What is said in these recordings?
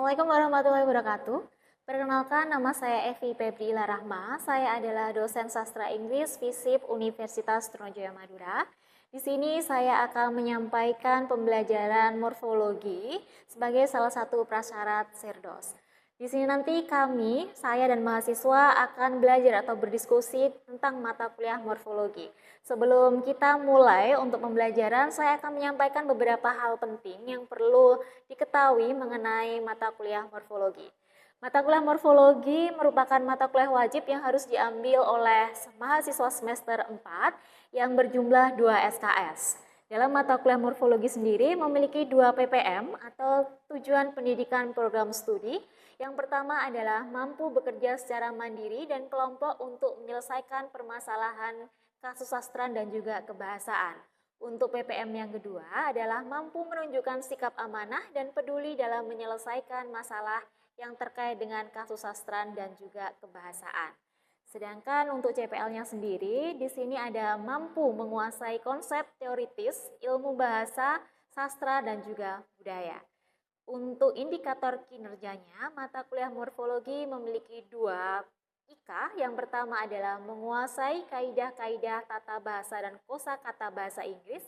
Assalamualaikum warahmatullahi wabarakatuh. Perkenalkan, nama saya Evi Febriila Rahma. Saya adalah dosen sastra Inggris FISIP Universitas Trunojoyo Madura. Di sini saya akan menyampaikan pembelajaran morfologi sebagai salah satu prasyarat Sirdos. Di sini nanti saya dan mahasiswa akan belajar atau berdiskusi tentang mata kuliah morfologi. Sebelum kita mulai untuk pembelajaran, saya akan menyampaikan beberapa hal penting yang perlu diketahui mengenai mata kuliah morfologi. Mata kuliah morfologi merupakan mata kuliah wajib yang harus diambil oleh mahasiswa semester 4 yang berjumlah 2 SKS. Dalam mata kuliah morfologi sendiri memiliki 2 PPM atau tujuan pendidikan program studi. Yang pertama adalah mampu bekerja secara mandiri dan kelompok untuk menyelesaikan permasalahan kasusastran dan juga kebahasaan. Untuk PPM yang kedua adalah mampu menunjukkan sikap amanah dan peduli dalam menyelesaikan masalah yang terkait dengan kasusastran dan juga kebahasaan. Sedangkan untuk CPL-nya sendiri, di sini ada mampu menguasai konsep teoritis, ilmu bahasa, sastra, dan juga budaya. Untuk indikator kinerjanya, mata kuliah morfologi memiliki 2 IK. Yang pertama adalah menguasai kaidah-kaidah tata bahasa dan kosakata bahasa Inggris.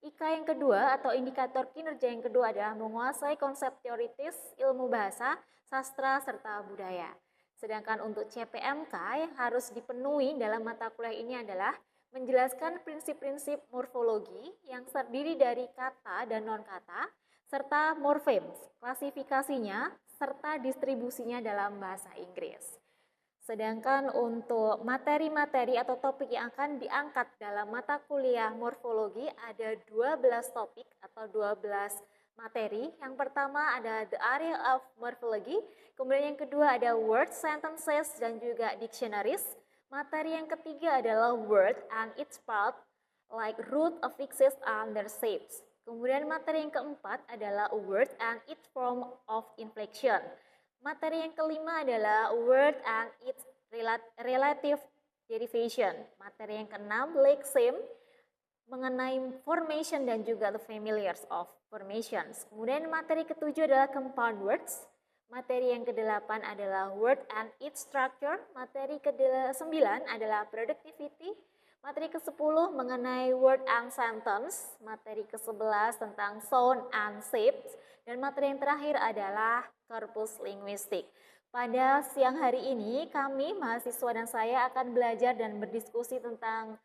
IK yang kedua atau indikator kinerja yang kedua adalah menguasai konsep teoritis, ilmu bahasa, sastra, serta budaya. Sedangkan untuk CPMK yang harus dipenuhi dalam mata kuliah ini adalah menjelaskan prinsip-prinsip morfologi yang terdiri dari kata dan non-kata, serta morfem, klasifikasinya, serta distribusinya dalam bahasa Inggris. Sedangkan untuk materi-materi atau topik yang akan diangkat dalam mata kuliah morfologi ada 12 topik atau 12 materi. Yang pertama ada the area of morphology, kemudian yang kedua ada word, sentences, dan juga dictionaries. Materi yang ketiga adalah word and its part, like root, affixes, and their shapes. Kemudian materi yang keempat adalah a word and its form of inflection. Materi yang kelima adalah a word and its relative derivation. Materi yang keenam, lexeme, mengenai formation dan juga the familiars of formations. Kemudian materi ketujuh adalah compound words. Materi yang kedelapan adalah word and its structure. Materi ke-9 adalah productivity. Materi ke-10 mengenai word and sentence, materi ke-11 tentang sound and shapes, dan materi yang terakhir adalah corpus linguistik. Pada siang hari ini kami, mahasiswa dan saya akan belajar dan berdiskusi tentang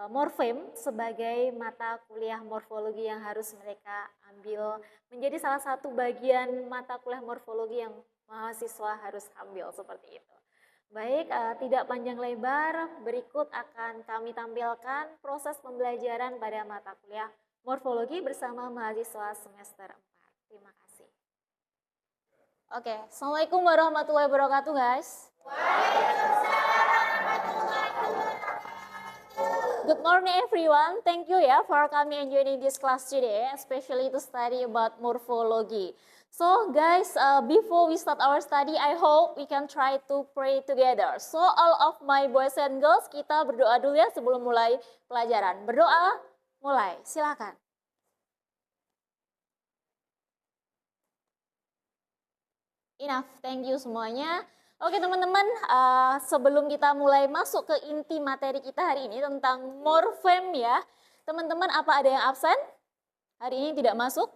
morfem sebagai mata kuliah morfologi yang harus mereka ambil, menjadi salah satu bagian mata kuliah morfologi yang mahasiswa harus ambil seperti itu. Baik, tidak panjang lebar, berikut akan kami tampilkan proses pembelajaran pada mata kuliah morfologi bersama mahasiswa semester 4. Terima kasih. Oke, Assalamualaikum warahmatullahi wabarakatuh guys. Good morning everyone, thank you for coming and joining this class today, especially to study about morphology. So guys, before we start our study, I hope we can try to pray together. So all of my boys and girls, kita berdoa dulu ya sebelum mulai pelajaran. Berdoa, mulai, silakan. Enough, thank you semuanya. Oke teman-teman, sebelum kita mulai masuk ke inti materi kita hari ini tentang morfem ya. Teman-teman, apa ada yang absen? Hari ini tidak masuk?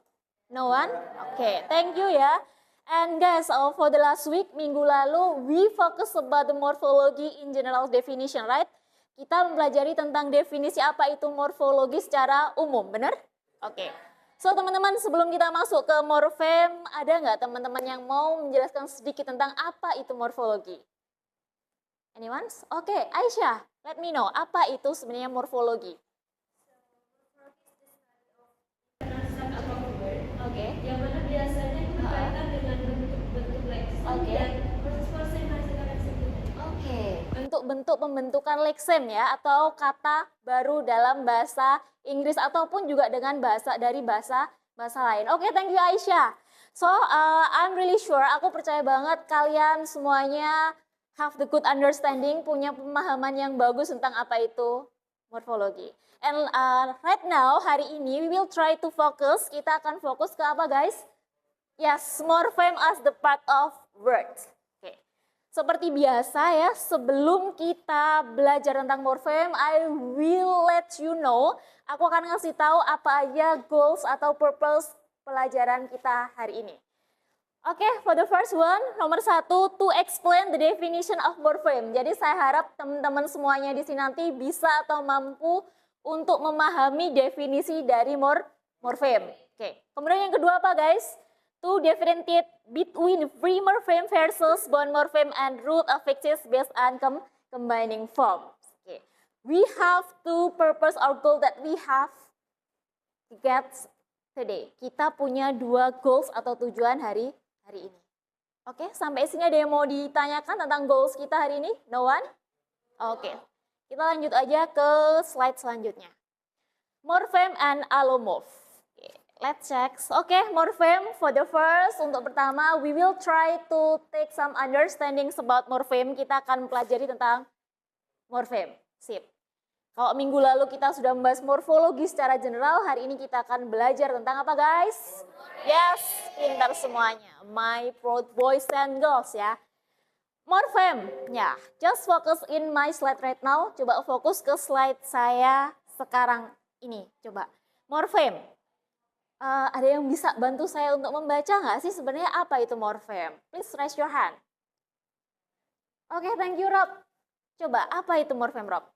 No one? Oke, thank you ya. And guys, for the last week, minggu lalu, we focus about the morphology in general definition, right? Kita mempelajari tentang definisi apa itu morfologi secara umum, benar? Oke. So teman-teman, sebelum kita masuk ke morfem, ada nggak teman-teman yang mau menjelaskan sedikit tentang apa itu morfologi? Anyone? Oke, Aisyah, let me know, apa itu sebenarnya morfologi? Oke. Yang mana biasanya berkaitan dengan bentuk-bentuk leksem dan proses-proses yang menghasilkan leksem. Oke. Bentuk-bentuk pembentukan leksem ya, atau kata baru dalam bahasa Inggris ataupun juga dengan bahasa lain. Oke, thank you Aisyah. So, I'm really sure, aku percaya banget kalian semuanya have the good understanding, punya pemahaman yang bagus tentang apa itu morfologi. And right now, hari ini, we will try to focus, kita akan fokus ke apa guys? Yes, morpheme as the part of words. Oke. Seperti biasa ya, sebelum kita belajar tentang morpheme, I will let you know, aku akan ngasih tahu apa aja goals atau purpose pelajaran kita hari ini. Oke, for the first one, nomor 1, to explain the definition of morpheme. Jadi saya harap teman-teman semuanya di sini nanti bisa atau mampu untuk memahami definisi dari morpheme. Oke, kemudian yang kedua apa guys? To differentiate between free morpheme versus bond morpheme and root affixes based on combining forms. Okay. We have two purpose or goal that we have to get today. Kita punya 2 goals atau tujuan hari ini. Oke, sampai sini ada yang mau ditanyakan tentang goals kita hari ini? No one? Oke, kita lanjut aja ke slide selanjutnya. Morpheme and allomorph. Let's check. Oke, morpheme for the first. Untuk pertama, we will try to take some understanding about morpheme. Kita akan pelajari tentang morpheme. Sip. Kalau minggu lalu kita sudah membahas morfologi secara general, hari ini kita akan belajar tentang apa guys? Yes, pintar semuanya. My proud boys and girls ya. Morpheme, ya. Just focus in my slide right now. Coba fokus ke slide saya sekarang ini. Coba. Morpheme. Ada yang bisa bantu saya untuk membaca nggak sih sebenarnya apa itu morpheme? Please raise your hand. Oke, thank you Rob. Coba, apa itu morpheme Rob?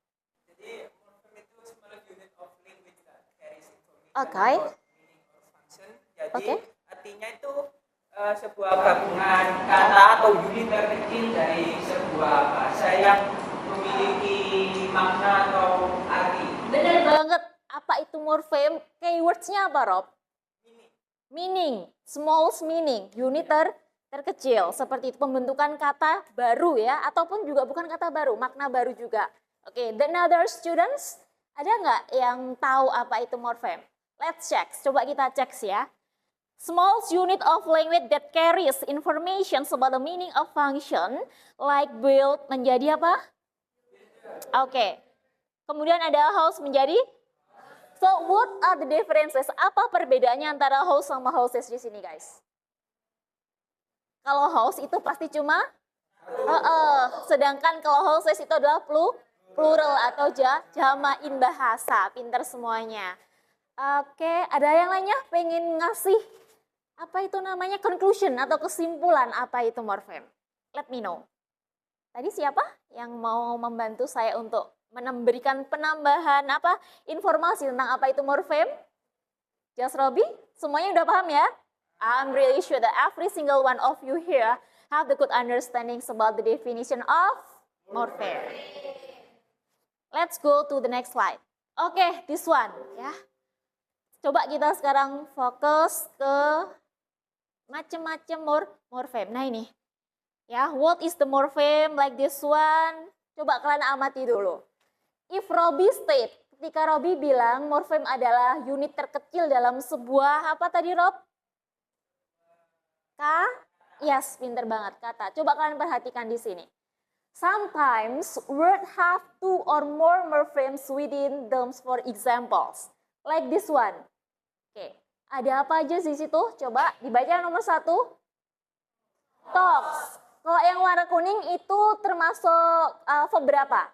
Jadi morpheme itu small unit of language that carries information Okay. about meaning or function. Jadi Okay. artinya itu sebuah gabungan kata atau unit terkecil dari sebuah bahasa yang memiliki makna atau arti. Bener banget. Apa itu morpheme? Keywords-nya apa Rob? Meaning, small meaning, unit terkecil. Seperti itu pembentukan kata baru ya, ataupun juga bukan kata baru, makna baru juga. Oke, then other students, ada nggak yang tahu apa itu morpheme? Let's check, coba kita cek ya. Small unit of language that carries information about the meaning of function, like build menjadi apa? Oke, kemudian ada house menjadi? So, what are the differences? Apa perbedaannya antara house sama houses di sini, guys? Kalau house itu pasti cuma, sedangkan kalau houses itu adalah plural atau jamain bahasa. Pintar semuanya. Oke, ada yang lainnya pengen ngasih apa itu namanya conclusion atau kesimpulan apa itu morpheme? Let me know. Tadi siapa yang mau membantu saya untuk memberikan penambahan apa informasi tentang apa itu morpheme? Just Robby, semuanya udah paham ya? I'm really sure that every single one of you here have the good understanding about the definition of morpheme. Let's go to the next slide. Oke, this one ya. Coba kita sekarang fokus ke macam-macam morpheme. Nah ini, ya, what is the morpheme like this one? Coba kalian amati dulu. If Robby state, ketika Robby bilang morpheme adalah unit terkecil dalam sebuah, apa tadi Rob? Yes, pinter banget kata. Coba kalian perhatikan di sini. Sometimes word have 2 or more morphemes within them, for examples. Like this one. Oke, ada apa aja di situ? Coba dibaca nomor 1. Talks. Kalau yang warna kuning itu termasuk verb berapa?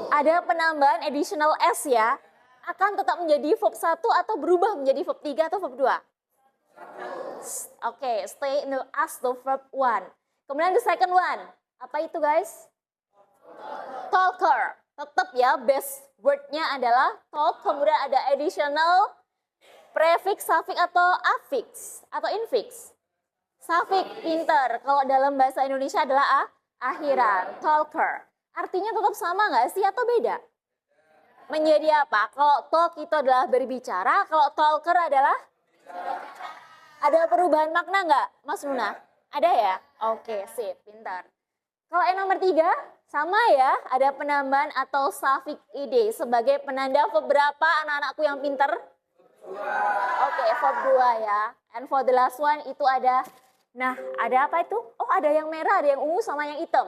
Ada penambahan additional S ya. Akan tetap menjadi verb 1 atau berubah menjadi verb 3 atau verb 2? Oke, stay in the as the verb 1. Kemudian the second one. Apa itu guys? Talker. Tetap ya, base word-nya adalah talk. Kemudian ada additional prefix, suffix atau affix atau infix. Suffix, pinter. Kalau dalam bahasa Indonesia adalah akhiran. Talker. Artinya tetap sama nggak sih atau beda? Menjadi apa? Kalau talk itu adalah berbicara, kalau talker adalah? Ada perubahan makna nggak, Mas Luna? Ada ya? Oke, sip, pintar. Kalau yang nomor 3, sama ya, ada penambahan atau suffix id sebagai penanda verb berapa anak-anakku yang pintar? Oke, verb 2 ya. And for the last one itu ada, nah ada apa itu? Oh ada yang merah, ada yang ungu sama yang hitam.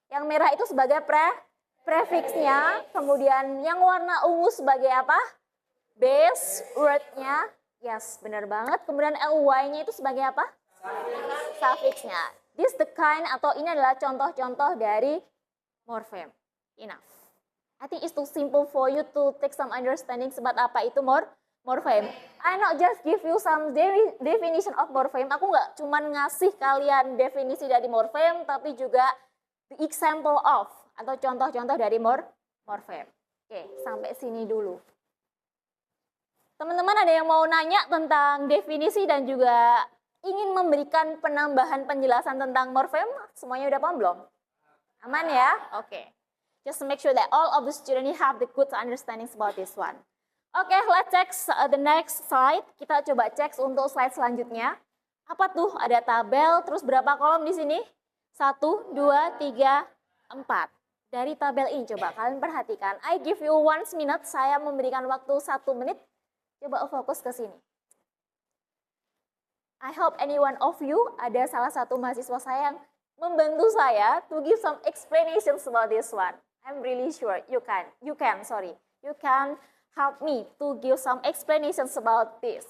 Yang merah itu sebagai prefixnya, kemudian yang warna ungu sebagai apa? Base word-nya, Yes, benar banget. Kemudian ly-nya itu sebagai apa? Suffixnya. This the kind atau ini adalah contoh-contoh dari morfem. Enough. I think it's too simple for you to take some understanding about apa itu morfem. I not just give you some definition of morfem. Aku nggak cuman ngasih kalian definisi dari morfem, tapi juga the example of atau contoh-contoh dari morfem. Oke, sampai sini dulu. Teman-teman ada yang mau nanya tentang definisi dan juga ingin memberikan penambahan penjelasan tentang morfem? Semuanya udah paham belum? Aman ya? Oke. Just to make sure that all of the students have the good understanding about this one. Oke, let's check the next slide. Kita coba cek untuk slide selanjutnya. Apa tuh? Ada tabel, terus berapa kolom di sini? 1, 2, 3, 4. Dari tabel ini coba kalian perhatikan. I give you 1 minute, saya memberikan waktu 1 menit. Coba fokus ke sini. I hope any one of you, ada salah satu mahasiswa saya yang membantu saya to give some explanations about this one. I'm really sure you can help me to give some explanations about this.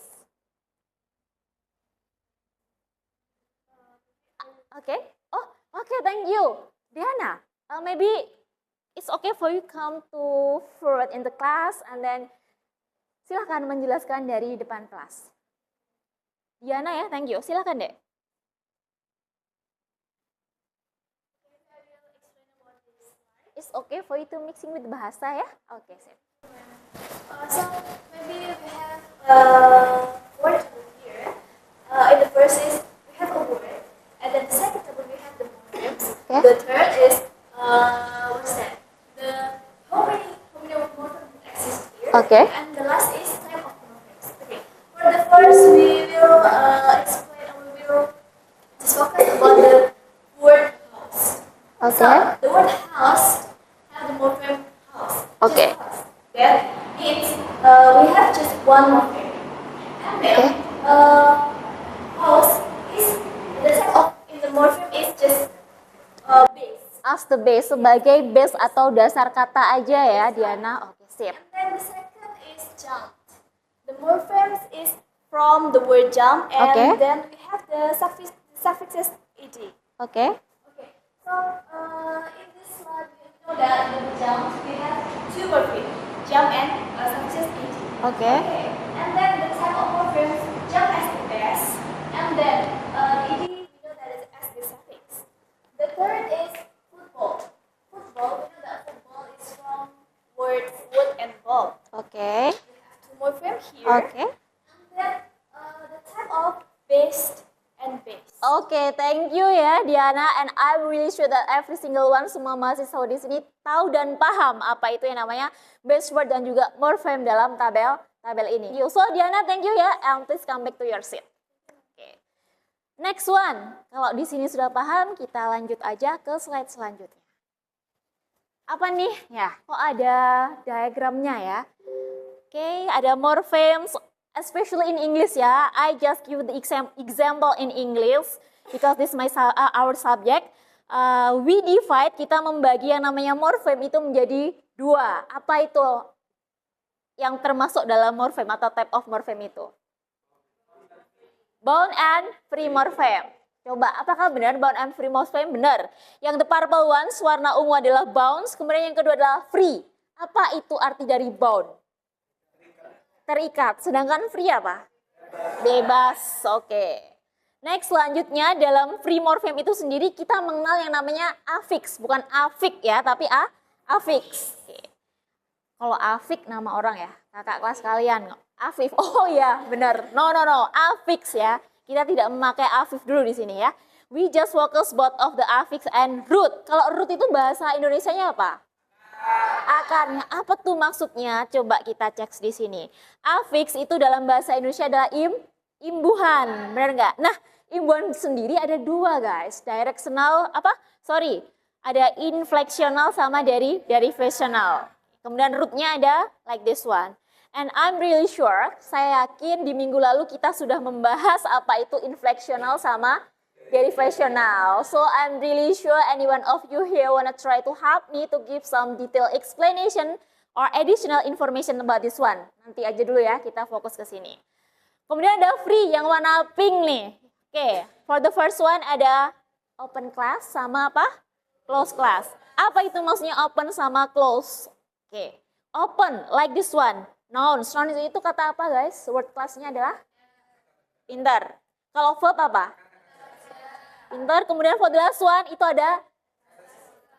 Okay? Oh, okay, thank you. Diana, maybe it's okay for you come to forward in the class and then silahkan menjelaskan dari depan kelas. Diana ya, thank you. Silahkan deh. It's okay for you to mixing with bahasa ya? Oke, sip. So maybe we have word here. In the first is we have a word, and then the second table we have the morphemes. Okay. The third is what's that? How many morphemes exist here? Okay. And the last is type of morphemes. Okay. For the first, we will explain. We will just focus about the word house. Okay. So the word house have the morpheme house. Okay. Just house. That means we have just one morpheme. And then house is the type of in the morpheme is just base. As the base, sebagai base atau dasar kata aja ya, Diana. Oke, sip. And then the second is jump. The morphemes is from the word jump, and Okay. then we have the suffixes ed. Oke. Okay. So in this slide, you know that in the jump we have two morphemes, jump and suffixes ed. Oke. Okay. And then the type of morphemes, jump as the base, and then ed we know that is as the suffix. The third is football. Football, we know that football is from word foot and ball. Oke. We have two morphemes here. Oke. And then the type of base and base. Oke, thank you ya Diana, and I'm really sure that every single one, semua mahasiswa di sini tahu dan paham apa itu yang namanya base word dan juga morpheme dalam tabel ini. So Diana, thank you ya, and please come back to your seat. Oke. Next one, kalau di sini sudah paham, kita lanjut aja ke slide selanjutnya. Apa nih? Ya, kok ada diagramnya ya? Oke, ada morphemes, especially in English ya. I just give the example in English because this is our subject. We divide, kita membagi yang namanya morpheme itu menjadi 2. Apa itu yang termasuk dalam morpheme atau type of morpheme itu? Bound and free morpheme. Coba, apakah benar bound and free morpheme? Benar. Yang the purple ones, warna ungu adalah bounds, kemudian yang kedua adalah free. Apa itu arti dari bound? Terikat. Sedangkan free apa? Bebas. Oke. Next, selanjutnya dalam free morpheme itu sendiri kita mengenal yang namanya affix. Bukan afik ya, tapi affix. Oke. Kalau afik nama orang ya, kakak kelas kalian. Afif. Oh ya, benar. No. Affix ya. Kita tidak memakai affix dulu di sini ya. We just focus both of the affix and root. Kalau root itu bahasa Indonesianya apa? Akarnya. Apa tuh maksudnya? Coba kita cek di sini. Affix itu dalam bahasa Indonesia adalah imbuhan. Benar nggak? Nah, imbuhan sendiri ada 2 guys. Directional, ada inflectional sama derivational. Kemudian rootnya ada like this one. And I'm really sure, saya yakin di minggu lalu kita sudah membahas apa itu inflectional sama derivational. So I'm really sure any one of you here wanna try to help me to give some detailed explanation or additional information about this one. Nanti aja dulu ya, kita fokus ke sini. Kemudian ada free yang warna pink nih. Oke, for the first one ada open class sama apa? Close class. Apa itu maksudnya open sama close? Oke, open like this one. Nouns. Nouns itu kata apa guys? Word classnya adalah pintar. Kalau verb apa? Pintar. Kemudian for the last one itu ada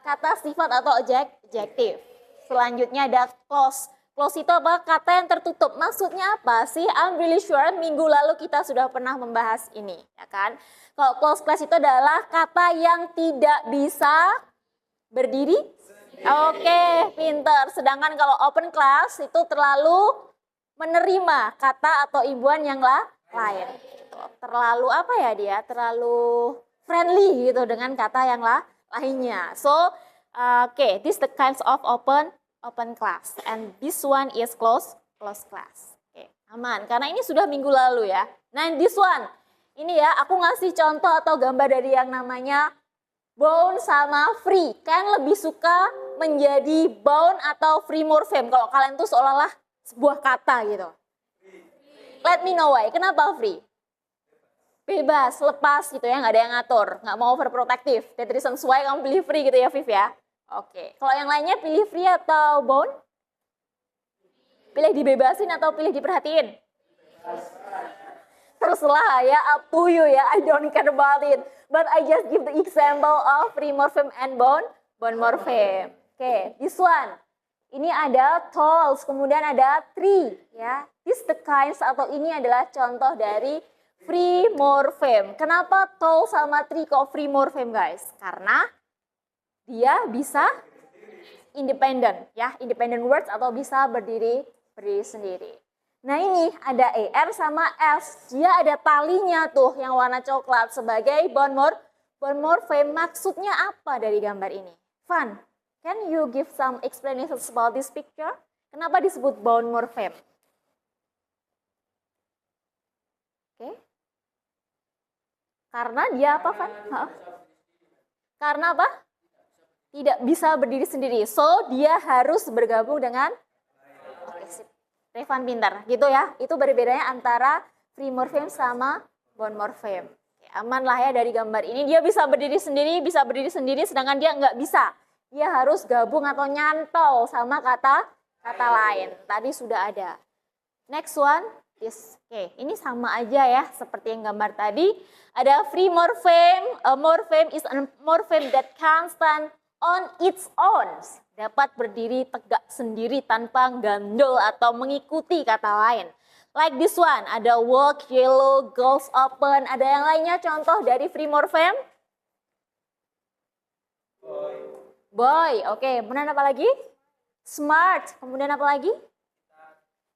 kata sifat atau adjective. Selanjutnya ada close. Close itu apa? Kata yang tertutup. Maksudnya apa sih? I'm really sure minggu lalu kita sudah pernah membahas ini, ya kan? Kalau close class itu adalah kata yang tidak bisa berdiri. Oke, pinter. Sedangkan kalau open class itu terlalu menerima kata atau imbuhan yang lain. Gitu. Terlalu apa ya dia? Terlalu friendly gitu dengan kata yang lainnya. So, okay, this the kinds of open class, and this one is close class. Okay, aman. Karena ini sudah minggu lalu ya. Nah, this one, ini ya, aku ngasih contoh atau gambar dari yang namanya bound sama free. Kalian lebih suka menjadi bound atau free morpheme kalau kalian tuh seolah-olah sebuah kata gitu. Let me know why. Kenapa free? Bebas, lepas gitu ya, nggak ada yang ngatur, nggak mau overprotective. That reasons why kamu pilih free gitu ya, Viv ya. Oke, kalau yang lainnya pilih free atau bound? Pilih dibebasin atau pilih diperhatiin? Terserah ya, up to you ya, I don't care about it. But I just give the example of free morpheme and bound morpheme. Oke, this one. Ini ada tolls, kemudian ada tree ya. This the kinds atau ini adalah contoh dari free morpheme. Kenapa tall sama tree kok free morpheme guys? Karena dia bisa independent ya, independent words atau bisa berdiri sendiri. Nah ini ada ER sama S, dia ada talinya tuh yang warna coklat sebagai bound morpheme. Maksudnya apa dari gambar ini? Van, can you give some explanations about this picture? Kenapa disebut bound morpheme? Oke. Karena dia apa, Van? Karena apa? Tidak bisa berdiri sendiri. So, dia harus bergabung dengan Revan pintar, gitu ya. Itu berbedanya antara free morpheme sama bound morpheme. Oke, aman lah ya dari gambar ini. Dia bisa berdiri sendiri, sedangkan dia nggak bisa. Dia harus gabung atau nyantol sama kata lain. Tadi sudah ada. Next one. Oke, ini sama aja ya seperti yang gambar tadi. Ada free morpheme. A morpheme is a morpheme that can stand on its own. Dapat berdiri tegak sendiri tanpa gandol atau mengikuti kata lain. Like this one, ada walk, yellow, goals open. Ada yang lainnya contoh dari free morpheme? Boy, oke. Kemudian apa lagi? Smart, kemudian apa lagi?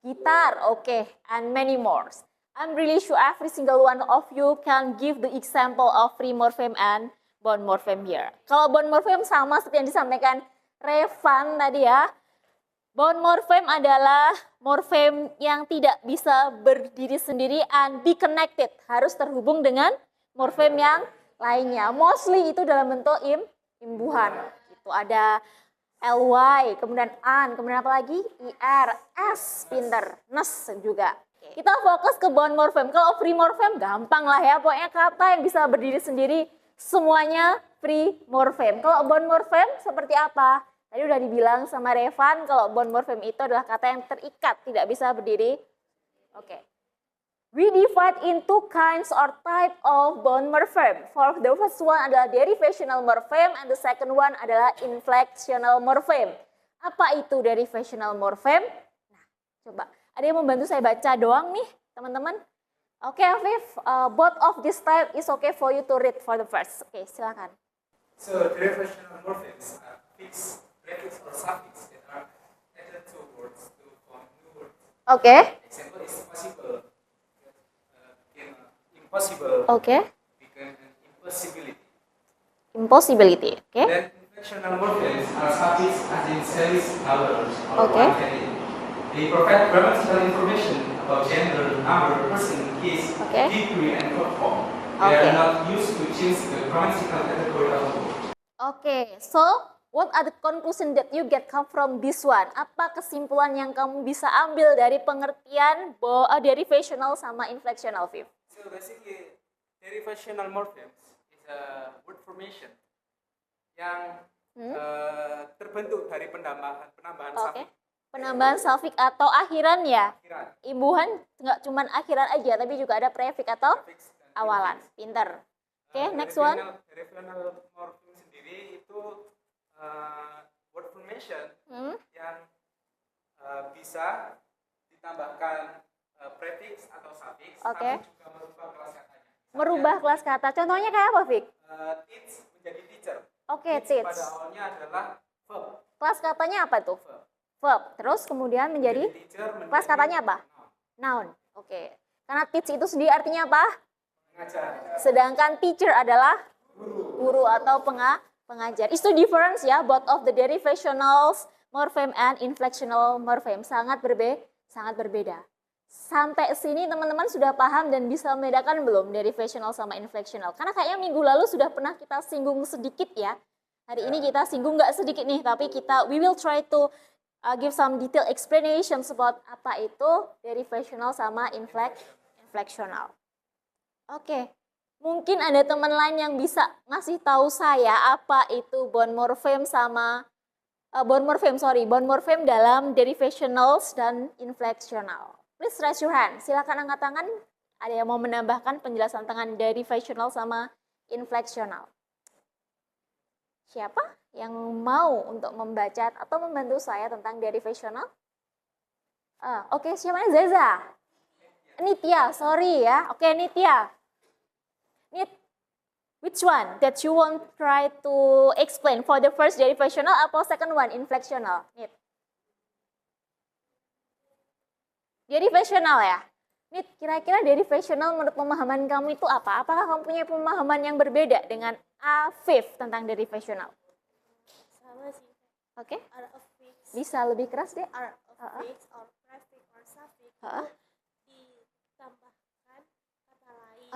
Gitar, oke. And many more. I'm really sure every single one of you can give the example of free morpheme and bound morpheme here. Kalau bound morpheme sama seperti yang disampaikan Revan tadi ya. Bound morpheme adalah morpheme yang tidak bisa berdiri sendiri and be connected. Harus terhubung dengan morpheme yang lainnya. Mostly itu dalam bentuk imbuhan. Itu ada ly, kemudian an, kemudian apa lagi? ir, s, pinter, nes juga. Kita fokus ke bound morpheme. Kalau free morpheme gampang lah ya. Pokoknya kata yang bisa berdiri sendiri semuanya free morpheme. Kalau bound morpheme seperti apa? Tadi udah dibilang sama Revan kalau bound morpheme itu adalah kata yang terikat, tidak bisa berdiri. Oke. We divide into kinds or type of bound morpheme. For the first one adalah derivational morpheme and the second one adalah inflectional morpheme. Apa itu derivational morpheme? Nah, coba. Ada yang membantu saya baca doang nih, teman-teman? Oke, Afif, both of this type is okay for you to read for the first. Oke, silakan. So, derivational morphemes are fixed prefix or suffix that are added to words to form new words. Oke. Example is possible. Impossible Oke. become an impossibility. Impossibility. Oke. Then inflectional morphemes are suffix as in salis, colors, or Okay. quantity. They provide grammatical information about gender, number, person, case, Okay. degree, and short form. They Okay. are not used to change the grammatical category of a word. Oke, so What are the conclusion that you get come from this one? Apa kesimpulan yang kamu bisa ambil dari pengertian derivational sama inflectional, Viv? So basically, derivational morphemes is a word formation yang terbentuk dari penambahan Oke. suffix. Penambahan suffix atau akhiran ya? Akhiran. Imbuhan nggak cuma akhiran aja, tapi juga ada prefix atau Prefix dan awalan. prefix. Pinter. Oke, next one. Derivational morpheme sendiri itu word formation yang bisa ditambahkan prefix atau suffix, Oke. tapi juga merubah kelas katanya. Merubah kelas kata. Contohnya kayak apa, Vic? Teach menjadi teacher. Oke, Teach teach. pada awalnya adalah verb. Kelas katanya apa tuh? Verb. Verb. Terus kemudian menjadi Teacher menjadi kelas katanya apa? noun. Noun. Oke. Karena teach itu sendiri artinya apa? Mengajar. Sedangkan teacher adalah guru atau pengajar. It's two difference ya, both of the derivationals morpheme and inflectional morpheme. Sangat berbeda. Sampai sini teman-teman sudah paham dan bisa membedakan belum derivational sama inflectional? Karena kayaknya minggu lalu sudah pernah kita singgung sedikit ya. Hari ini kita singgung nggak sedikit nih, tapi we will try to give some detailed explanations about apa itu derivational sama inflectional. Oke, mungkin ada teman lain yang bisa ngasih tahu saya apa itu bond morpheme dalam derivationals dan inflectional. Please raise your hand. Silakan angkat tangan. Ada yang mau menambahkan penjelasan tentang derivational sama inflectional? Siapa yang mau untuk membaca atau membantu saya tentang derivational? Oke, siapa? Zeza. Nitya, sorry ya. Oke, Nitya. Which one that you want try to explain for the first derivational atau second one inflectional? Nit. Derivational ya. Nit, kira-kira derivational menurut pemahaman kamu itu apa? Apakah kamu punya pemahaman yang berbeda dengan Afif tentang derivational? Sama sih. Oke. R of fix. Bisa lebih keras deh. R of fix or prefix or suffix. Ditambahkan kata lain.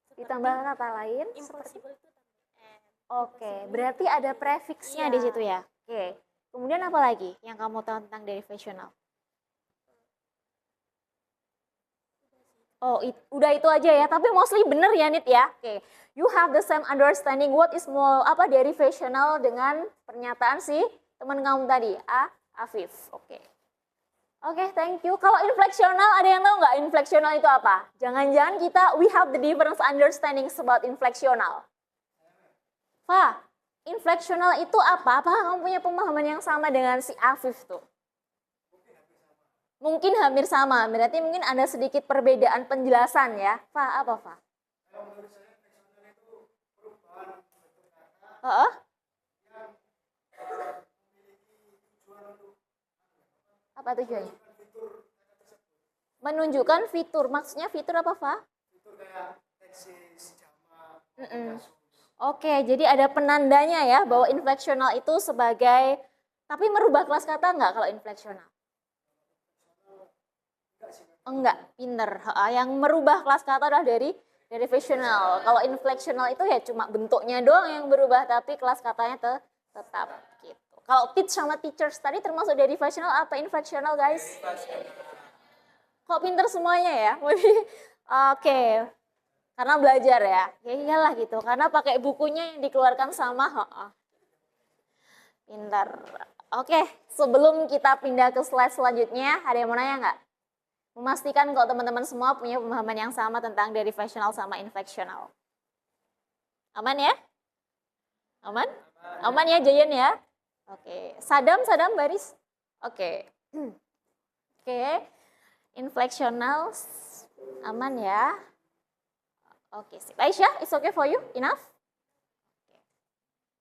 Seperti Ditambah kata lain. impossible itu tambah N. Oke, berarti ada prefixnya di Iya. situ ya. Oke. Kemudian apa lagi yang kamu tahu tentang derivational? Oh, udah itu aja ya. Tapi mostly bener ya, Nit ya. Oke. You have the same understanding what is more derivational dengan pernyataan si teman kamu tadi, Afif. Oke. Oke, thank you. Kalau inflectional, ada yang tahu nggak inflectional itu apa? Jangan-jangan we have the different understanding about inflectional. Fa, inflectional itu apa? Apakah kamu punya pemahaman yang sama dengan si Afif tuh? Mungkin hampir sama, berarti mungkin ada sedikit perbedaan penjelasan ya. Fa, apa Fa? Apa tujuannya? Menunjukkan fitur, maksudnya fitur apa Fa? Fitur kayak teksis, jamak, Oke, jadi ada penandanya ya bahwa inflectional itu sebagai, tapi merubah kelas kata nggak kalau inflectional? Enggak, pinter. Yang merubah kelas kata adalah dari derivational. Kalau inflectional itu ya cuma bentuknya doang yang berubah, tapi kelas katanya tetap gitu. Kalau teach sama teachers tadi termasuk derivational apa inflectional guys? Kok pinter semuanya ya? Oke. Karena belajar ya. Ya iyalah gitu. Karena pakai bukunya yang dikeluarkan sama pinter. Oke, sebelum kita pindah ke slide selanjutnya, ada yang mau nanya nggak? Memastikan kalau teman-teman semua punya pemahaman yang sama tentang derivational sama inflectional. Aman ya? Aman? Aman ya Jayan ya? Oke. Sadam baris? Oke. Oke. Inflectional aman ya? Oke, sip. Aisyah, it's okay for you? Enough? Oke.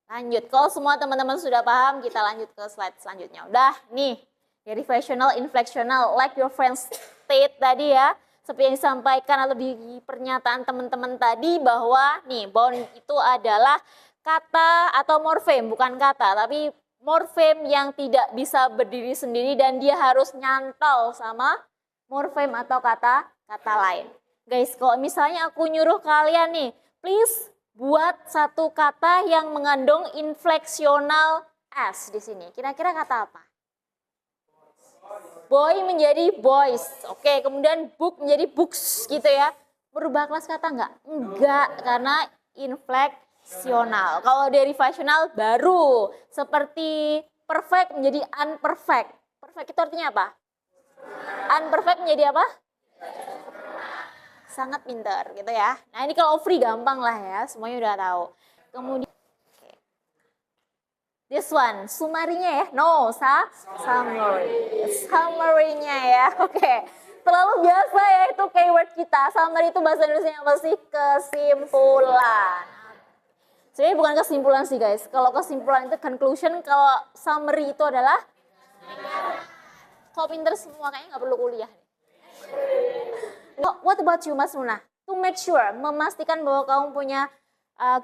Lanjut. Kalau semua teman-teman sudah paham, kita lanjut ke slide selanjutnya. Udah, nih. Derivational, inflectional, like your friends state tadi ya. Seperti yang disampaikan atau di pernyataan teman-teman tadi bahwa nih, bound itu adalah kata atau morfem, bukan kata, tapi morfem yang tidak bisa berdiri sendiri dan dia harus nyantol sama morfem atau kata lain. Guys, kalau misalnya aku nyuruh kalian nih, please buat satu kata yang mengandung infleksional S di sini. Kira-kira kata apa? Boy menjadi boys. Oke, kemudian book menjadi books gitu ya. Berubah kelas kata nggak? Enggak, karena infleksional. Kalau derivational baru. Seperti perfect menjadi unperfect. Perfect itu artinya apa? Unperfect menjadi apa? Sangat pintar gitu ya. Nah ini kalau free gampang lah ya, semuanya udah tahu. Kemudian this one, sumarinya ya? No, summary. Summary-nya ya, oke. Terlalu biasa ya itu keyword kita. Summary itu bahasa Indonesia apa sih? Kesimpulan. Sebenarnya bukan kesimpulan sih guys. Kalau kesimpulan itu conclusion, kalau summary itu adalah kok pinter semua, kayaknya nggak perlu kuliah. What about you Mas Luna? To make sure, memastikan bahwa kamu punya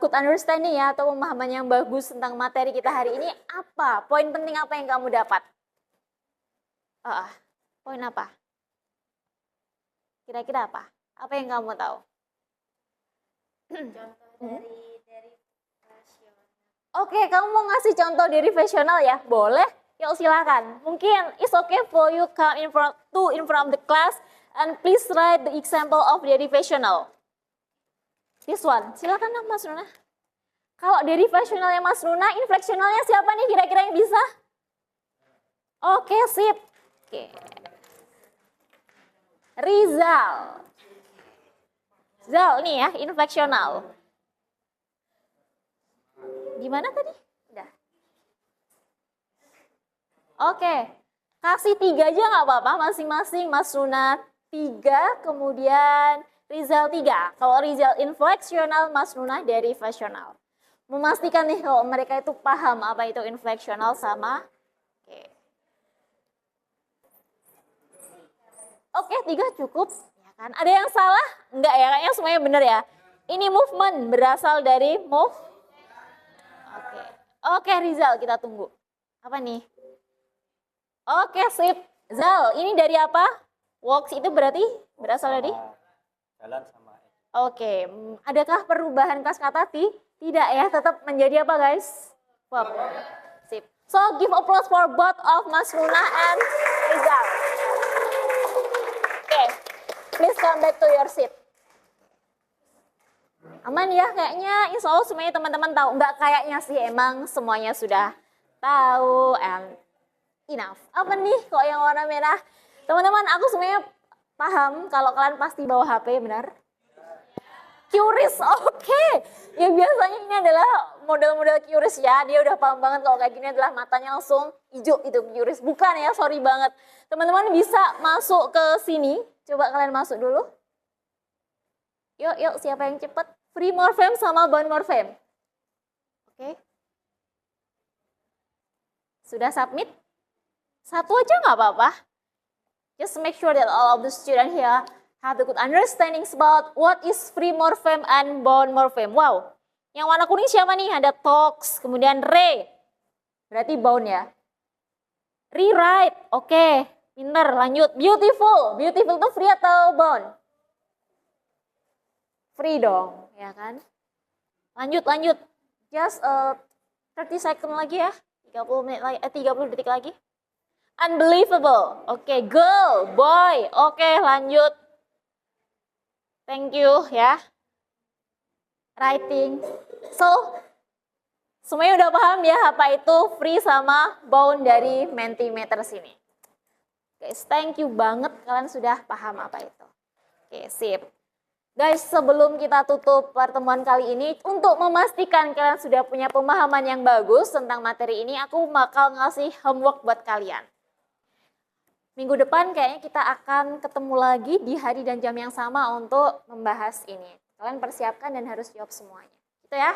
good understanding ya, atau pemahaman yang bagus tentang materi kita hari ini, apa? Poin penting apa yang kamu dapat? Poin apa? Kira-kira apa? Apa yang kamu tahu? Contoh dari rasional. Oke, kamu mau ngasih contoh derivational ya? Boleh? Yuk silakan. Mungkin it's okay for you come in front of the class and please write the example of derivational. This one, silakan Mas Luna. Kalau derivationalnya Mas Luna, infleksionalnya siapa nih kira-kira yang bisa? Oke, sip. Oke. Rizal. Zal nih ya, infleksional. Gimana tadi? Udah. Oke. Kasih 3 aja nggak apa-apa, masing-masing Mas Luna 3, kemudian Rizal 3. Kalau Rizal infleksional, Mas Luna derivational. Memastikan nih kalau mereka itu paham apa itu infleksional sama. Oke, 3 cukup. Ya kan? Ada yang salah? Enggak ya, kayaknya semuanya benar ya. Ini movement berasal dari move. Oke Rizal, kita tunggu. Apa nih? Oke, sip. Zal, ini dari apa? Walks itu berarti berasal dari? Jalan sama. Oke, adakah perubahan kosakata? Tidak ya, tetap menjadi apa guys? Verb. Sip. So, give applause for both of Mas Luna and Rizal. Oke, please come back to your seat. Aman ya, kayaknya insya Allah semuanya teman-teman tahu. Enggak kayaknya sih, emang semuanya sudah tahu and enough. Apa nih kok yang warna merah? Teman-teman, aku semuanya paham kalau kalian pasti bawa HP, benar? Curious, oke. Ya biasanya ini adalah model-model curious ya. Dia udah paham banget kalau kayak gini adalah matanya langsung hijau itu curious. Bukan ya, sorry banget. Teman-teman bisa masuk ke sini. Coba kalian masuk dulu. Yuk, siapa yang cepet? Free morpheme sama bound morpheme. Oke. Sudah submit? Satu aja nggak apa-apa. Just make sure that all of the students here have a good understanding about what is free morpheme and bound morpheme. Wow. Yang warna kuning siapa nih? Ada talks, kemudian re. Berarti bound ya. Rewrite. Oke. Pinter, lanjut. Beautiful. Beautiful itu free atau bound? Free dong, ya kan? Lanjut. Just 30 second lagi ya. 30 menit lagi, 30 detik lagi. Unbelievable. Oke, girl, boy. Oke, lanjut. Thank you ya. Writing. So, semuanya udah paham ya apa itu free sama bound dari Mentimeter sini. Guys, thank you banget kalian sudah paham apa itu. Oke, sip. Guys, sebelum kita tutup pertemuan kali ini, untuk memastikan kalian sudah punya pemahaman yang bagus tentang materi ini, aku bakal ngasih homework buat kalian. Minggu depan kayaknya kita akan ketemu lagi di hari dan jam yang sama untuk membahas ini. Kalian persiapkan dan harus jawab semuanya. Gitu ya.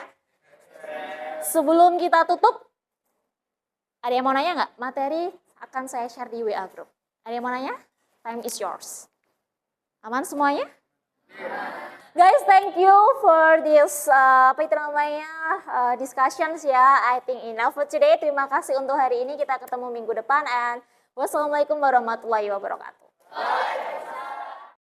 Sebelum kita tutup, ada yang mau nanya nggak? Materi akan saya share di WA group. Ada yang mau nanya? Time is yours. Aman semuanya? Guys, thank you for this discussions ya. I think enough for today. Terima kasih untuk hari ini. Kita ketemu minggu depan and wassalamualaikum warahmatullahi wabarakatuh.